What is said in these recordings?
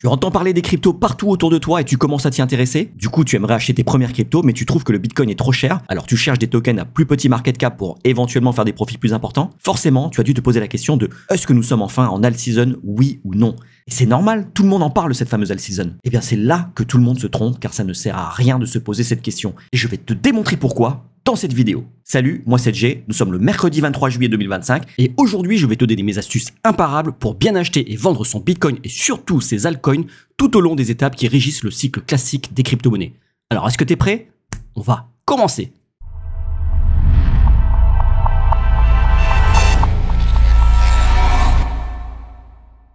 Tu entends parler des cryptos partout autour de toi et tu commences à t'y intéresser. Du coup, tu aimerais acheter tes premières cryptos, mais tu trouves que le Bitcoin est trop cher. Alors tu cherches des tokens à plus petit market cap pour éventuellement faire des profits plus importants. Forcément, tu as dû te poser la question de est-ce que nous sommes enfin en alt season, oui ou non? Et c'est normal, tout le monde en parle cette fameuse alt season. Eh bien, c'est là que tout le monde se trompe, car ça ne sert à rien de se poser cette question. Et je vais te démontrer pourquoi dans cette vidéo. Salut, moi c'est Jay, nous sommes le mercredi 23 juillet 2025 et aujourd'hui je vais te donner mes astuces imparables pour bien acheter et vendre son Bitcoin et surtout ses altcoins tout au long des étapes qui régissent le cycle classique des crypto-monnaies. Alors est-ce que tu es prêt? On va commencer.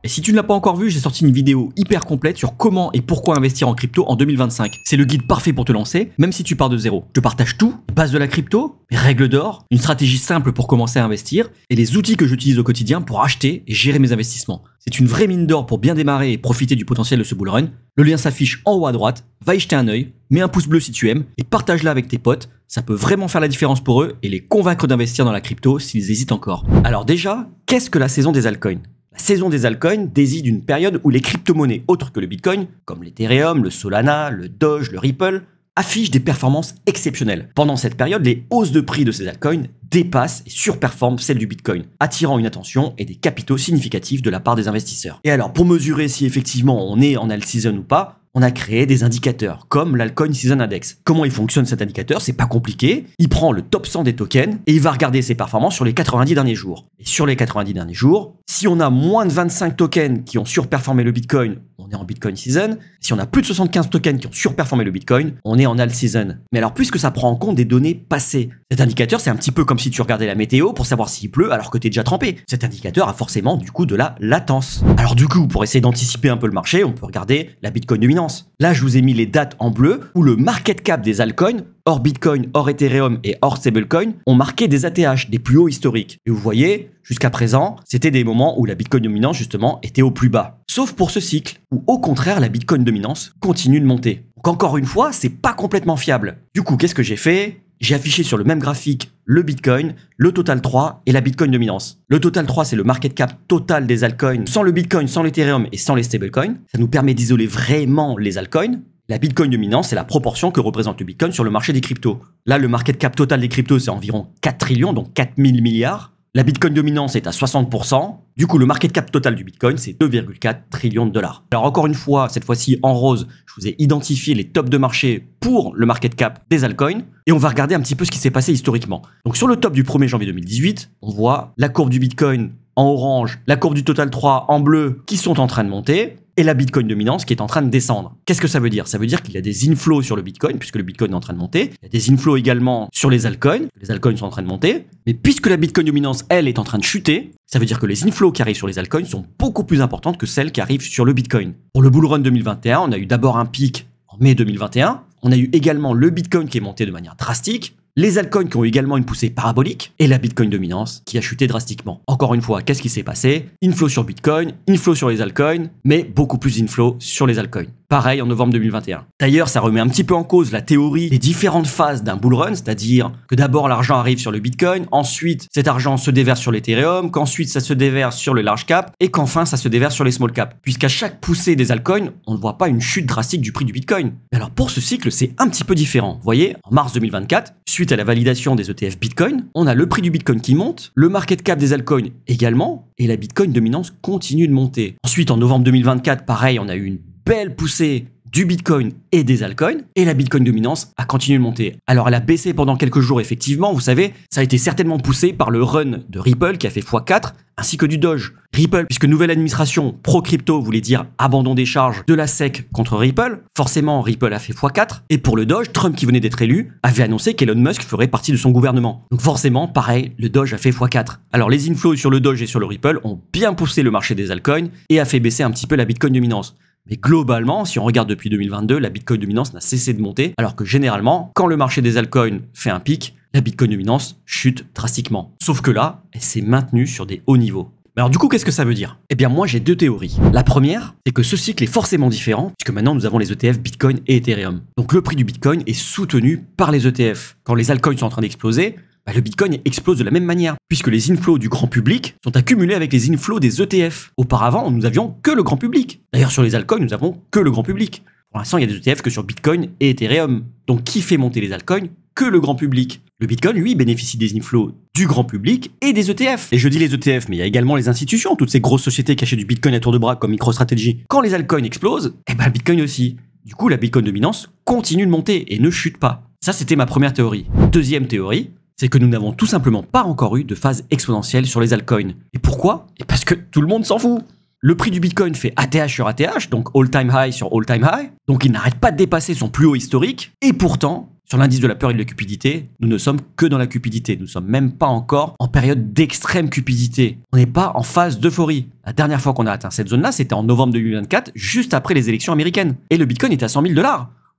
Et si tu ne l'as pas encore vu, j'ai sorti une vidéo hyper complète sur comment et pourquoi investir en crypto en 2025. C'est le guide parfait pour te lancer, même si tu pars de zéro. Je partage tout, base de la crypto, les règles d'or, une stratégie simple pour commencer à investir et les outils que j'utilise au quotidien pour acheter et gérer mes investissements. C'est une vraie mine d'or pour bien démarrer et profiter du potentiel de ce bull run. Le lien s'affiche en haut à droite, va y jeter un œil, mets un pouce bleu si tu aimes et partage-la avec tes potes. Ça peut vraiment faire la différence pour eux et les convaincre d'investir dans la crypto s'ils hésitent encore. Alors déjà, qu'est-ce que la saison des altcoins? La saison des altcoins désigne une période où les crypto-monnaies autres que le Bitcoin, comme l'Ethereum, le Solana, le Doge, le Ripple, affichent des performances exceptionnelles. Pendant cette période, les hausses de prix de ces altcoins dépassent et surperforment celles du Bitcoin, attirant une attention et des capitaux significatifs de la part des investisseurs. Et alors, pour mesurer si effectivement on est en alt season ou pas, on a créé des indicateurs, comme l'Altcoin Season Index. Comment il fonctionne cet indicateur? C'est pas compliqué. Il prend le top 100 des tokens et il va regarder ses performances sur les 90 derniers jours. Et sur les 90 derniers jours, si on a moins de 25 tokens qui ont surperformé le Bitcoin, on est en Bitcoin Season. Si on a plus de 75 tokens qui ont surperformé le Bitcoin, on est en Alt Season. Mais alors, puisque ça prend en compte des données passées, cet indicateur, c'est un petit peu comme si tu regardais la météo pour savoir s'il pleut alors que tu es déjà trempé. Cet indicateur a forcément du coup de la latence. Alors du coup, pour essayer d'anticiper un peu le marché, on peut regarder la Bitcoin dominance. Là, je vous ai mis les dates en bleu où le market cap des altcoins, hors Bitcoin, hors Ethereum et hors stablecoin, ont marqué des ATH, des plus hauts historiques. Et vous voyez, jusqu'à présent, c'était des moments où la Bitcoin dominance, justement, était au plus bas. Sauf pour ce cycle, où au contraire, la Bitcoin dominance continue de monter. Donc encore une fois, c'est pas complètement fiable. Du coup, qu'est-ce que j'ai fait? J'ai affiché sur le même graphique le Bitcoin, le Total 3 et la Bitcoin dominance. Le Total 3, c'est le market cap total des altcoins, sans le Bitcoin, sans l'Ethereum et sans les stablecoins. Ça nous permet d'isoler vraiment les altcoins. La Bitcoin dominance, c'est la proportion que représente le Bitcoin sur le marché des cryptos. Là, le market cap total des cryptos, c'est environ 4 trillions, donc 4000 milliards. La Bitcoin dominance est à 60%. Du coup, le market cap total du Bitcoin, c'est 2,4 trillions de dollars. Alors encore une fois, cette fois-ci en rose, je vous ai identifié les tops de marché pour le market cap des altcoins. Et on va regarder un petit peu ce qui s'est passé historiquement. Donc sur le top du 1er janvier 2018, on voit la courbe du Bitcoin en orange, la courbe du Total 3 en bleu qui sont en train de monter. Et la Bitcoin dominance qui est en train de descendre. Qu'est-ce que ça veut dire? Ça veut dire qu'il y a des inflows sur le Bitcoin, puisque le Bitcoin est en train de monter. Il y a des inflows également sur les altcoins. Les altcoins sont en train de monter. Mais puisque la Bitcoin dominance, elle, est en train de chuter, ça veut dire que les inflows qui arrivent sur les altcoins sont beaucoup plus importantes que celles qui arrivent sur le Bitcoin. Pour le bull run 2021, on a eu d'abord un pic en mai 2021. On a eu également le Bitcoin qui est monté de manière drastique. Les altcoins qui ont également une poussée parabolique et la Bitcoin dominance qui a chuté drastiquement. Encore une fois, qu'est-ce qui s'est passé? Inflow sur Bitcoin, inflow sur les altcoins, mais beaucoup plus inflow sur les altcoins. Pareil en novembre 2021. D'ailleurs, ça remet un petit peu en cause la théorie des différentes phases d'un bull run, c'est-à-dire que d'abord l'argent arrive sur le Bitcoin, ensuite cet argent se déverse sur l'Ethereum, qu'ensuite ça se déverse sur le large cap et qu'enfin ça se déverse sur les small cap. Puisqu'à chaque poussée des altcoins, on ne voit pas une chute drastique du prix du Bitcoin. Mais alors pour ce cycle, c'est un petit peu différent. Vous voyez, en mars 2024, suite à la validation des ETF Bitcoin, on a le prix du Bitcoin qui monte, le market cap des altcoins également, et la Bitcoin dominance continue de monter. Ensuite, en novembre 2024, pareil, on a eu une belle poussée du Bitcoin et des altcoins, et la Bitcoin dominance a continué de monter. Alors elle a baissé pendant quelques jours effectivement, vous savez, ça a été certainement poussé par le run de Ripple qui a fait x4, ainsi que du Doge. Ripple, puisque nouvelle administration pro-crypto voulait dire abandon des charges de la SEC contre Ripple, forcément Ripple a fait x4, et pour le Doge, Trump qui venait d'être élu avait annoncé qu'Elon Musk ferait partie de son gouvernement. Donc forcément, pareil, le Doge a fait x4. Alors les inflows sur le Doge et sur le Ripple ont bien poussé le marché des altcoins et a fait baisser un petit peu la Bitcoin dominance. Mais globalement, si on regarde depuis 2022, la Bitcoin dominance n'a cessé de monter, alors que généralement, quand le marché des altcoins fait un pic, la Bitcoin dominance chute drastiquement. Sauf que là, elle s'est maintenue sur des hauts niveaux. Mais alors du coup, qu'est-ce que ça veut dire? Eh bien moi, j'ai deux théories. La première, c'est que ce cycle est forcément différent, puisque maintenant nous avons les ETF Bitcoin et Ethereum. Donc le prix du Bitcoin est soutenu par les ETF. Quand les altcoins sont en train d'exploser, le Bitcoin explose de la même manière, puisque les inflows du grand public sont accumulés avec les inflows des ETF. Auparavant, nous avions que le grand public. D'ailleurs, sur les altcoins, nous avons que le grand public. Pour l'instant, il y a des ETF que sur Bitcoin et Ethereum. Donc, qui fait monter les altcoins? Que le grand public. Le Bitcoin, lui, bénéficie des inflows du grand public et des ETF. Et je dis les ETF, mais il y a également les institutions, toutes ces grosses sociétés qui achètent du Bitcoin à tour de bras comme MicroStrategy. Quand les altcoins explosent, le Bitcoin aussi. Du coup, la Bitcoin dominance continue de monter et ne chute pas. Ça, c'était ma première théorie. Deuxième théorie, c'est que nous n'avons tout simplement pas encore eu de phase exponentielle sur les altcoins. Et pourquoi? Parce que tout le monde s'en fout. Le prix du Bitcoin fait ATH sur ATH, donc all-time high sur all-time high. Donc il n'arrête pas de dépasser son plus haut historique. Et pourtant, sur l'indice de la peur et de la cupidité, nous ne sommes que dans la cupidité. Nous ne sommes même pas encore en période d'extrême cupidité. On n'est pas en phase d'euphorie. La dernière fois qu'on a atteint cette zone-là, c'était en novembre 2024, juste après les élections américaines. Et le Bitcoin est à 100 000 $.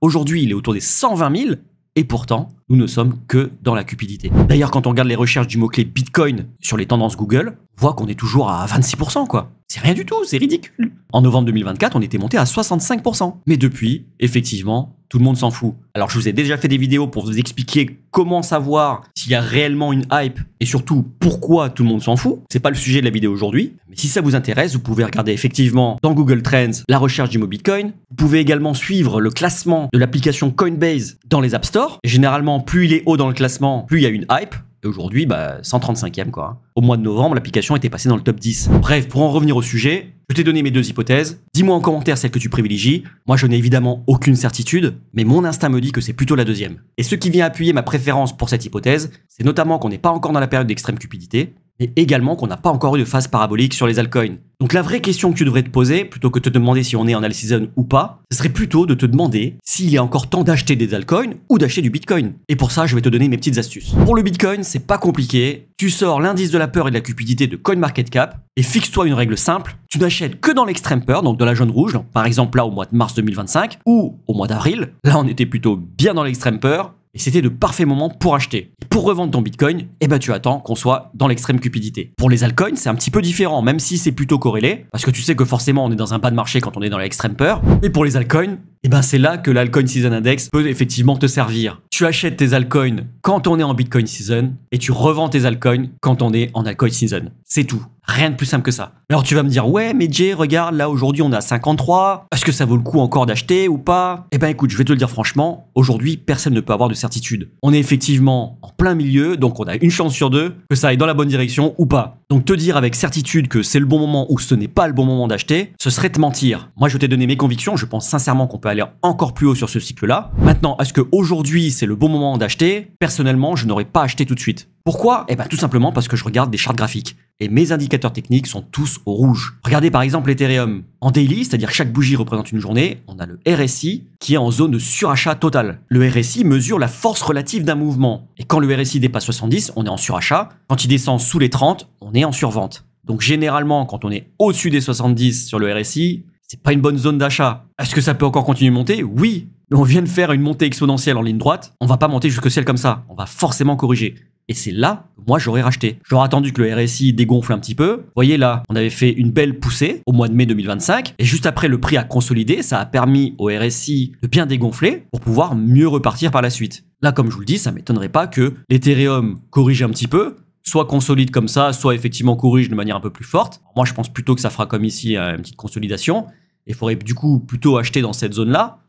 Aujourd'hui, il est autour des 120 000. Et pourtant, nous ne sommes que dans la cupidité. D'ailleurs, quand on regarde les recherches du mot-clé Bitcoin sur les tendances Google, on voit qu'on est toujours à 26%, quoi. C'est rien du tout, c'est ridicule. En novembre 2024, on était monté à 65%. Mais depuis, effectivement, tout le monde s'en fout. Alors, je vous ai déjà fait des vidéos pour vous expliquer comment savoir s'il y a réellement une hype et surtout pourquoi tout le monde s'en fout. C'est pas le sujet de la vidéo aujourd'hui. Mais si ça vous intéresse, vous pouvez regarder effectivement dans Google Trends la recherche du mot Bitcoin. Vous pouvez également suivre le classement de l'application Coinbase dans les App Store. Et généralement, plus il est haut dans le classement, plus il y a une hype. Et aujourd'hui, 135e quoi. Au mois de novembre, l'application était passée dans le top 10. Bref, pour en revenir au sujet, je t'ai donné mes deux hypothèses. Dis-moi en commentaire celle que tu privilégies. Moi, je n'ai évidemment aucune certitude, mais mon instinct me dit que c'est plutôt la deuxième. Et ce qui vient appuyer ma préférence pour cette hypothèse, c'est notamment qu'on n'est pas encore dans la période d'extrême cupidité, mais également qu'on n'a pas encore eu de phase parabolique sur les altcoins. Donc la vraie question que tu devrais te poser, plutôt que de te demander si on est en all season ou pas, ce serait plutôt de te demander s'il est encore temps d'acheter des altcoins ou d'acheter du Bitcoin. Et pour ça, je vais te donner mes petites astuces. Pour le Bitcoin, c'est pas compliqué. Tu sors l'indice de la peur et de la cupidité de CoinMarketCap et fixe-toi une règle simple. Tu n'achètes que dans l'extrême peur, donc dans la jaune rouge, par exemple là au mois de mars 2025 ou au mois d'avril. Là, on était plutôt bien dans l'extrême peur. Et c'était de parfaits moments pour acheter. Pour revendre ton Bitcoin, tu attends qu'on soit dans l'extrême cupidité. Pour les altcoins, c'est un petit peu différent, même si c'est plutôt corrélé, parce que tu sais que forcément on est dans un bas de marché quand on est dans l'extrême peur. Mais pour les altcoins, c'est là que l'Altcoin Season Index peut effectivement te servir. Tu achètes tes altcoins quand on est en Bitcoin Season et tu revends tes altcoins quand on est en Altcoin Season. C'est tout. Rien de plus simple que ça. Alors tu vas me dire, ouais, mais Jay, regarde, là aujourd'hui on est à 53. Est-ce que ça vaut le coup encore d'acheter ou pas? Écoute, je vais te le dire franchement, aujourd'hui personne ne peut avoir de certitude. On est effectivement en plein milieu, donc on a une chance sur deux que ça aille dans la bonne direction ou pas. Donc te dire avec certitude que c'est le bon moment ou ce n'est pas le bon moment d'acheter, ce serait te mentir. Moi je t'ai donné mes convictions, je pense sincèrement qu'on peut aller encore plus haut sur ce cycle-là. Maintenant, est-ce qu'aujourd'hui c'est le bon moment d'acheter? Personnellement, je n'aurais pas acheté tout de suite. Pourquoi? Tout simplement parce que je regarde des charts graphiques. Et mes indicateurs techniques sont tous au rouge. Regardez par exemple l'Ethereum. En daily, c'est-à-dire chaque bougie représente une journée, on a le RSI qui est en zone de surachat total. Le RSI mesure la force relative d'un mouvement. Et quand le RSI dépasse 70, on est en surachat. Quand il descend sous les 30, on est en survente. Donc généralement, quand on est au-dessus des 70 sur le RSI, c'est pas une bonne zone d'achat. Est-ce que ça peut encore continuer de monter? Oui. Mais on vient de faire une montée exponentielle en ligne droite. On va pas monter jusqu'au ciel comme ça. On va forcément corriger. Et c'est là que moi j'aurais racheté. J'aurais attendu que le RSI dégonfle un petit peu. Vous voyez là, on avait fait une belle poussée au mois de mai 2025. Et juste après, le prix a consolidé. Ça a permis au RSI de bien dégonfler pour pouvoir mieux repartir par la suite. Là, comme je vous le dis, ça m'étonnerait pas que l'Ethereum corrige un petit peu, soit consolide comme ça, soit effectivement corrige de manière un peu plus forte. Alors moi, je pense plutôt que ça fera comme ici une petite consolidation. Et il faudrait du coup plutôt acheter dans cette zone-là,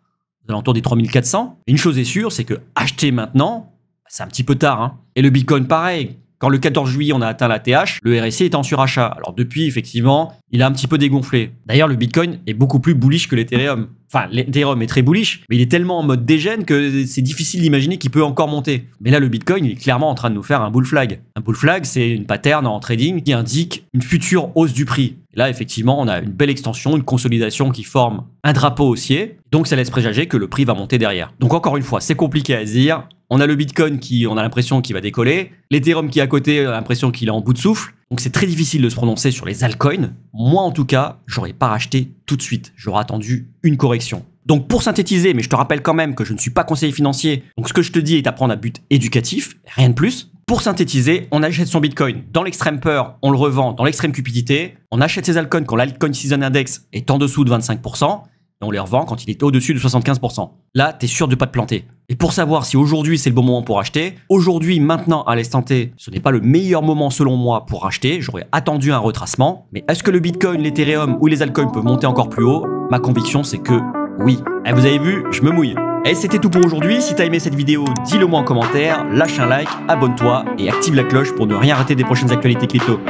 aux alentours des 3400. Et une chose est sûre, c'est que acheter maintenant, c'est un petit peu tard, hein. Et le Bitcoin, pareil. Quand le 14 juillet, on a atteint la TH, le RSI est en surachat. Alors depuis, effectivement, il a un petit peu dégonflé. D'ailleurs, le Bitcoin est beaucoup plus bullish que l'Ethereum. Enfin, l'Ethereum est très bullish, mais il est tellement en mode dégène que c'est difficile d'imaginer qu'il peut encore monter. Mais là, le Bitcoin, il est clairement en train de nous faire un bull flag. Un bull flag, c'est une pattern en trading qui indique une future hausse du prix. Et là, effectivement, on a une belle extension, une consolidation qui forme un drapeau haussier. Donc, ça laisse présager que le prix va monter derrière. Donc, encore une fois, c'est compliqué à dire. On a le Bitcoin qui, on a l'impression qu'il va décoller. L'Ethereum qui est à côté, on a l'impression qu'il est en bout de souffle. Donc c'est très difficile de se prononcer sur les altcoins. Moi en tout cas, j'aurais pas racheté tout de suite. J'aurais attendu une correction. Donc pour synthétiser, mais je te rappelle quand même que je ne suis pas conseiller financier. Donc ce que je te dis est à prendre à but éducatif, rien de plus. Pour synthétiser, on achète son Bitcoin dans l'extrême peur, on le revend dans l'extrême cupidité. On achète ses altcoins quand l'Altcoin Season Index est en dessous de 25%. et on les revend quand il est au-dessus de 75%. Là, t'es sûr de pas te planter. Et pour savoir si aujourd'hui c'est le bon moment pour acheter, aujourd'hui, maintenant, à l'instant T, ce n'est pas le meilleur moment selon moi pour acheter, j'aurais attendu un retracement. Mais est-ce que le Bitcoin, l'Ethereum ou les altcoins peuvent monter encore plus haut? Ma conviction, c'est que oui. Et vous avez vu, je me mouille. Et c'était tout pour aujourd'hui. Si t'as aimé cette vidéo, dis-le moi en commentaire, lâche un like, abonne-toi et active la cloche pour ne rien rater des prochaines actualités crypto.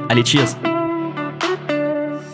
Allez, cheers!